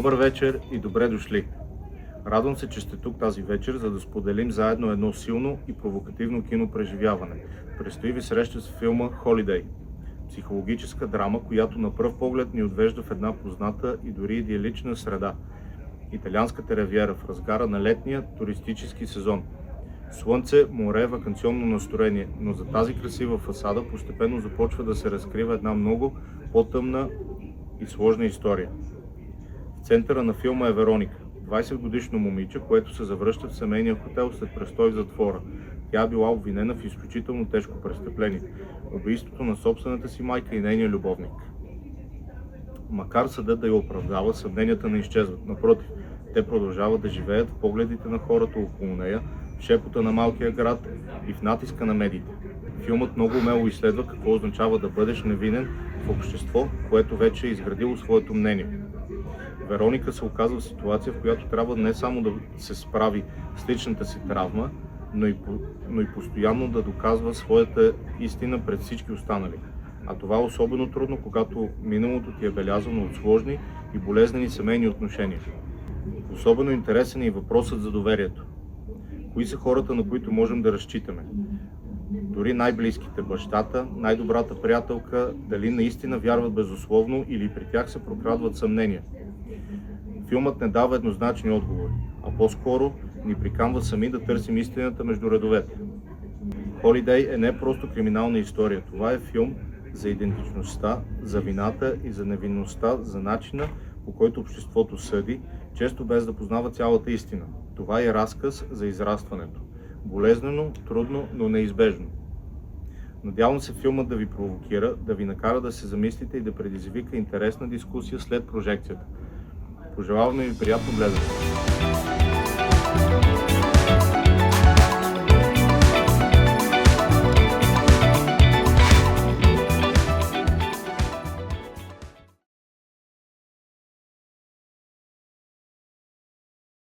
Добър вечер и добре дошли! Радвам се, че сте тук тази вечер, за да споделим заедно едно силно и провокативно кинопреживяване. Предстои ви среща с филма Holiday. Психологическа драма, която на пръв поглед ни отвежда в една позната и дори идеалична среда. Италианската ривиера в разгара на летния туристически сезон. Слънце, море, ваканционно настроение, но за тази красива фасада постепенно започва да се разкрива една много по-тъмна и сложна история. В центъра на филма е Вероника, 20-годишно момиче, което се завръща в семейния хотел след престой в затвора. Тя е била обвинена в изключително тежко престъпление – убийството на собствената си майка и нейния любовник. Макар съдът да я оправдава, съмненията не изчезват. Напротив, те продължават да живеят в погледите на хората около нея, в шепота на малкия град и в натиска на медиите. Филмът много умело изследва какво означава да бъдеш невинен в общество, което вече е изградило своето мнение. Вероника се оказва в ситуация, в която трябва не само да се справи с личната си травма, но и постоянно да доказва своята истина пред всички останали. А това е особено трудно, когато миналото ти е белязано от сложни и болезнени семейни отношения. Особено интересен е и въпросът за доверието. Кои са хората, на които можем да разчитаме? Дори най-близките, бащата, най-добрата приятелка, дали наистина вярват безусловно или при тях се прокрадват съмнения. Филмът не дава еднозначни отговори, а по-скоро ни приканва сами да търсим истината между редовете. Holiday е не просто криминална история, това е филм за идентичността, за вината и за невинността, за начина, по който обществото съди, често без да познава цялата истина. Това е разказ за израстването. Болезнено, трудно, но неизбежно. Надявам се филмът да ви провокира, да ви накара да се замислите и да предизвика интересна дискусия след прожекцията. Пожелаваме ви приятно гледане!